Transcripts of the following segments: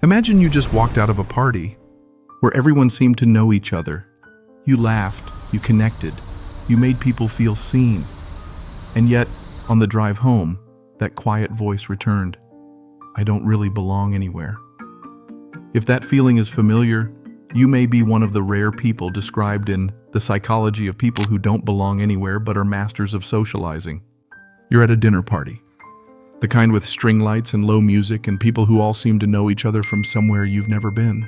Imagine you just walked out of a party where everyone seemed to know each other. You laughed, you connected, you made people feel seen. And yet, on the drive home, that quiet voice returned, "I don't really belong anywhere." If that feeling is familiar, you may be one of the rare people described in The Psychology of People Who Don't Belong Anywhere But Are Masters of Socializing. You're at a dinner party, the kind with string lights and low music and people who all seem to know each other from somewhere you've never been.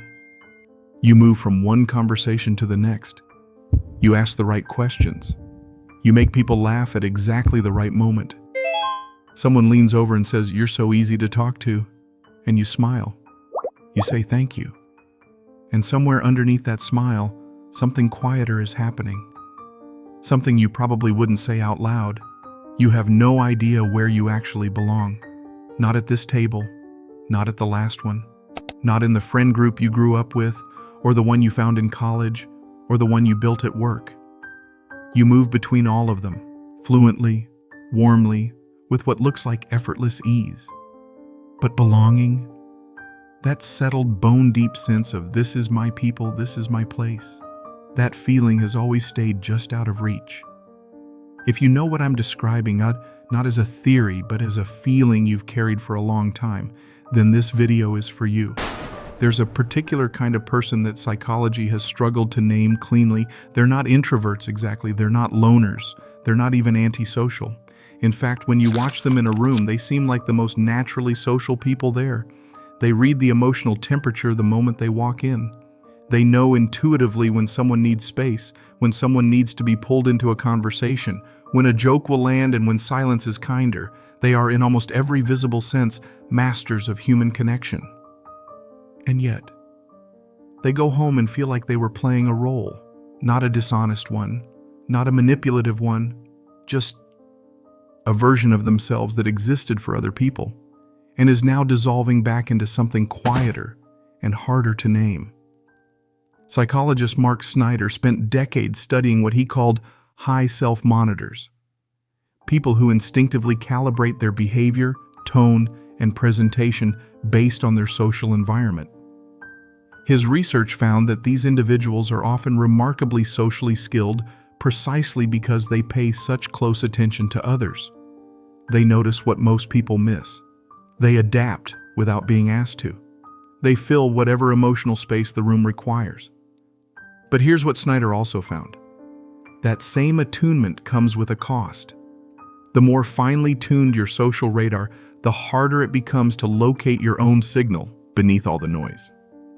You move from one conversation to the next. You ask the right questions. You make people laugh at exactly the right moment. Someone leans over and says, "You're so easy to talk to," and you smile. You say thank you. And somewhere underneath that smile, something quieter is happening. Something you probably wouldn't say out loud. You have no idea where you actually belong. Not at this table, not at the last one, not in the friend group you grew up with, or the one you found in college, or the one you built at work. You move between all of them, fluently, warmly, with what looks like effortless ease. But belonging? That settled, bone-deep sense of "this is my people, this is my place," that feeling has always stayed just out of reach. If you know what I'm describing, not as a theory, but as a feeling you've carried for a long time, then this video is for you. There's a particular kind of person that psychology has struggled to name cleanly. They're not introverts exactly, they're not loners, they're not even antisocial. In fact, when you watch them in a room, they seem like the most naturally social people there. They read the emotional temperature the moment they walk in. They know intuitively when someone needs space, when someone needs to be pulled into a conversation, when a joke will land and when silence is kinder. They are, in almost every visible sense, masters of human connection. And yet, they go home and feel like they were playing a role, not a dishonest one, not a manipulative one, just a version of themselves that existed for other people and is now dissolving back into something quieter and harder to name. Psychologist Mark Snyder spent decades studying what he called high self-monitors, people who instinctively calibrate their behavior, tone, and presentation based on their social environment. His research found that these individuals are often remarkably socially skilled precisely because they pay such close attention to others. They notice what most people miss. They adapt without being asked to. They fill whatever emotional space the room requires. But here's what Snyder also found. That same attunement comes with a cost. The more finely tuned your social radar, the harder it becomes to locate your own signal beneath all the noise.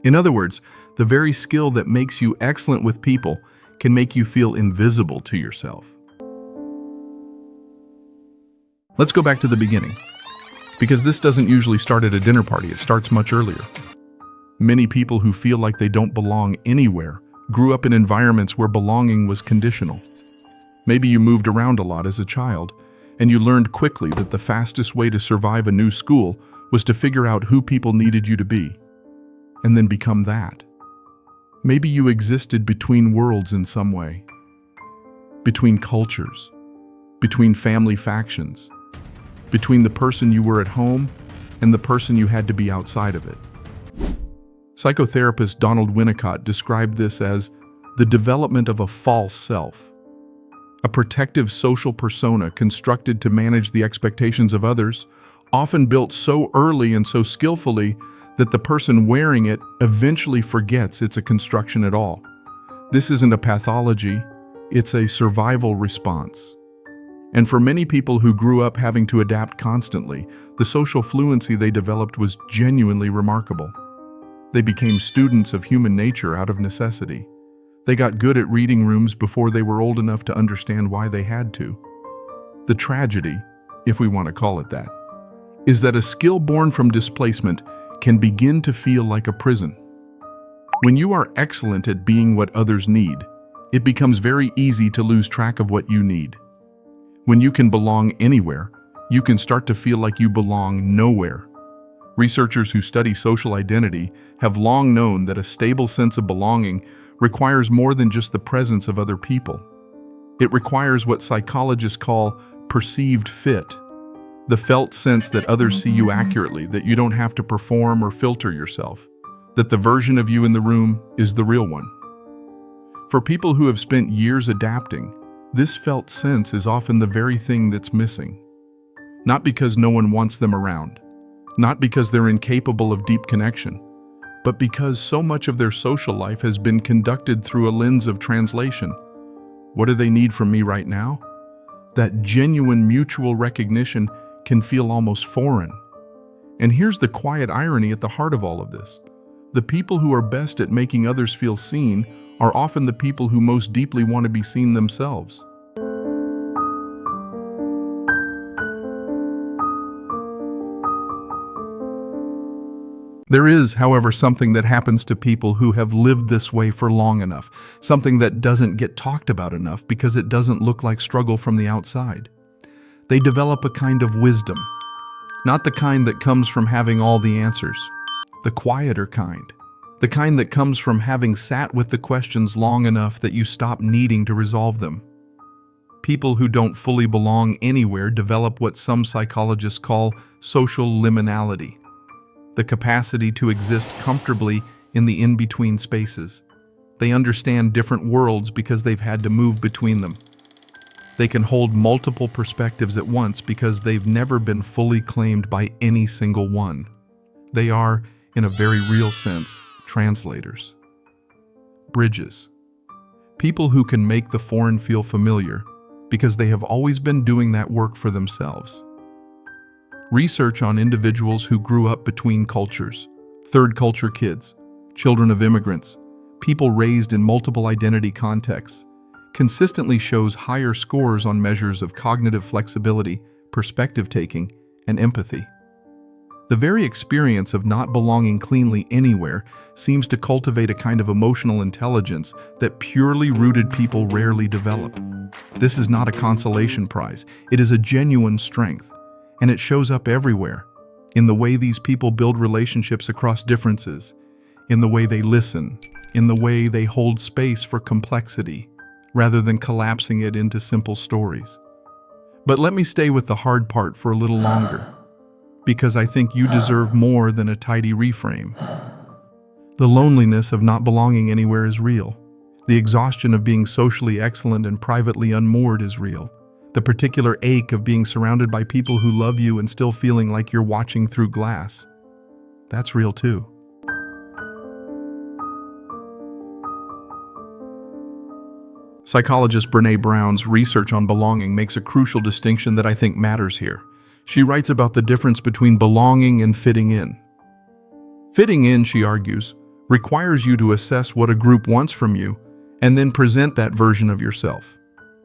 In other words, the very skill that makes you excellent with people can make you feel invisible to yourself. Let's go back to the beginning, because this doesn't usually start at a dinner party, it starts much earlier. Many people who feel like they don't belong anywhere grew up in environments where belonging was conditional. Maybe you moved around a lot as a child, and you learned quickly that the fastest way to survive a new school was to figure out who people needed you to be, and then become that. Maybe you existed between worlds in some way, between cultures, between family factions, between the person you were at home and the person you had to be outside of it. Psychotherapist Donald Winnicott described this as the development of a false self, a protective social persona constructed to manage the expectations of others, often built so early and so skillfully that the person wearing it eventually forgets it's a construction at all. This isn't a pathology, it's a survival response. And for many people who grew up having to adapt constantly, the social fluency they developed was genuinely remarkable. They became students of human nature out of necessity. They got good at reading rooms before they were old enough to understand why they had to. The tragedy, if we want to call it that, is that a skill born from displacement can begin to feel like a prison. When you are excellent at being what others need, it becomes very easy to lose track of what you need. When you can belong anywhere, you can start to feel like you belong nowhere. Researchers who study social identity have long known that a stable sense of belonging requires more than just the presence of other people. It requires what psychologists call perceived fit, The felt sense that others see you accurately, that you don't have to perform or filter yourself, that the version of you in the room is the real one. For people who have spent years adapting, this felt sense is often the very thing that's missing. Not because no one wants them around, not because they're incapable of deep connection, but because so much of their social life has been conducted through a lens of translation. What do they need from me right now? That genuine mutual recognition can feel almost foreign. And here's the quiet irony at the heart of all of this. The people who are best at making others feel seen are often the people who most deeply want to be seen themselves. There is, however, something that happens to people who have lived this way for long enough, something that doesn't get talked about enough because it doesn't look like struggle from the outside. They develop a kind of wisdom, not the kind that comes from having all the answers, the quieter kind, the kind that comes from having sat with the questions long enough that you stop needing to resolve them. People who don't fully belong anywhere develop what some psychologists call social liminality, the capacity to exist comfortably in the in-between spaces. They understand different worlds because they've had to move between them. They can hold multiple perspectives at once because they've never been fully claimed by any single one. They are, in a very real sense, translators. Bridges. People who can make the foreign feel familiar because they have always been doing that work for themselves. Research on individuals who grew up between cultures, third culture kids, children of immigrants, people raised in multiple identity contexts, consistently shows higher scores on measures of cognitive flexibility, perspective taking, and empathy. The very experience of not belonging cleanly anywhere seems to cultivate a kind of emotional intelligence that purely rooted people rarely develop. This is not a consolation prize, it is a genuine strength. And it shows up everywhere, in the way these people build relationships across differences, in the way they listen, in the way they hold space for complexity, rather than collapsing it into simple stories. But let me stay with the hard part for a little longer, because I think you deserve more than a tidy reframe. The loneliness of not belonging anywhere is real. The exhaustion of being socially excellent and privately unmoored is real. The particular ache of being surrounded by people who love you and still feeling like you're watching through glass. That's real too. Psychologist Brené Brown's research on belonging makes a crucial distinction that I think matters here. She writes about the difference between belonging and fitting in. Fitting in, she argues, requires you to assess what a group wants from you and then present that version of yourself.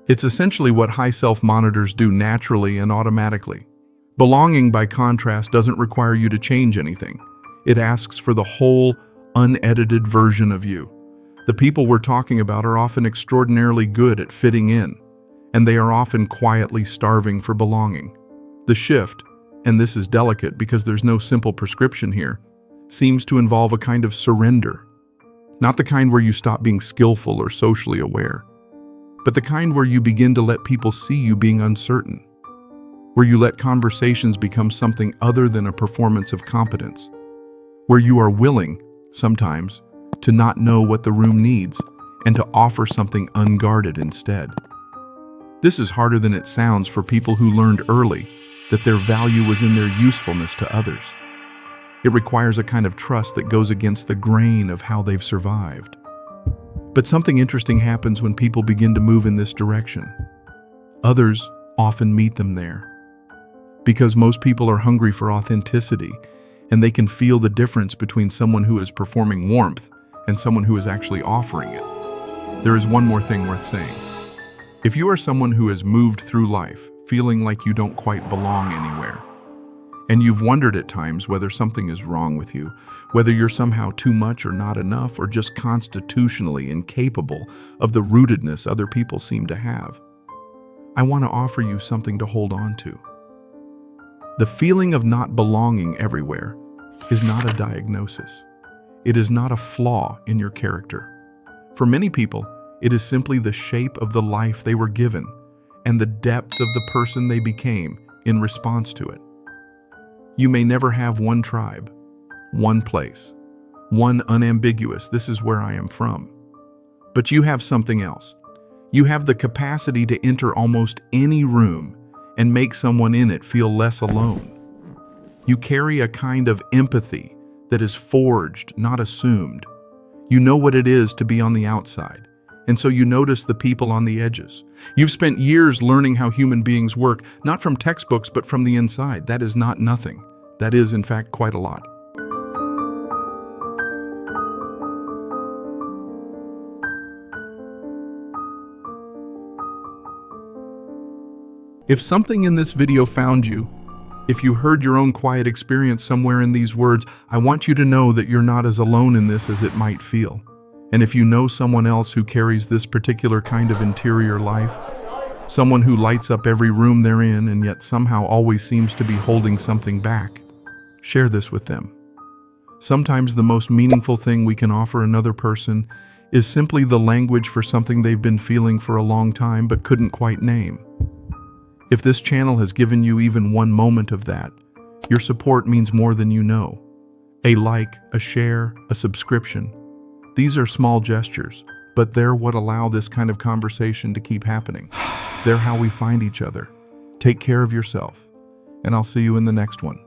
It's essentially what high self-monitors do naturally and automatically. Belonging, by contrast, doesn't require you to change anything. It asks for the whole, unedited version of you. The people we're talking about are often extraordinarily good at fitting in, and they are often quietly starving for belonging. The shift, and this is delicate because there's no simple prescription here, seems to involve a kind of surrender. Not the kind where you stop being skillful or socially aware, but the kind where you begin to let people see you being uncertain, where you let conversations become something other than a performance of competence, where you are willing, sometimes, to not know what the room needs and to offer something unguarded instead. This is harder than it sounds for people who learned early that their value was in their usefulness to others. It requires a kind of trust that goes against the grain of how they've survived. But something interesting happens when people begin to move in this direction. Others often meet them there. Because most people are hungry for authenticity, and they can feel the difference between someone who is performing warmth and someone who is actually offering it. There is one more thing worth saying. If you are someone who has moved through life feeling like you don't quite belong anywhere, and you've wondered at times whether something is wrong with you, whether you're somehow too much or not enough, or just constitutionally incapable of the rootedness other people seem to have, I want to offer you something to hold on to. The feeling of not belonging everywhere is not a diagnosis. It is not a flaw in your character. For many people, it is simply the shape of the life they were given and the depth of the person they became in response to it. You may never have one tribe, one place, one unambiguous "this is where I am from." But you have something else. You have the capacity to enter almost any room and make someone in it feel less alone. You carry a kind of empathy that is forged, not assumed. You know what it is to be on the outside, and so you notice the people on the edges. You've spent years learning how human beings work, not from textbooks, but from the inside. That is not nothing. That is, in fact, quite a lot. If something in this video found you, if you heard your own quiet experience somewhere in these words, I want you to know that you're not as alone in this as it might feel. And if you know someone else who carries this particular kind of interior life, someone who lights up every room they're in and yet somehow always seems to be holding something back, share this with them. Sometimes the most meaningful thing we can offer another person is simply the language for something they've been feeling for a long time but couldn't quite name. If this channel has given you even one moment of that, your support means more than you know. A like, a share, a subscription. These are small gestures, but they're what allow this kind of conversation to keep happening. They're how we find each other. Take care of yourself, and I'll see you in the next one.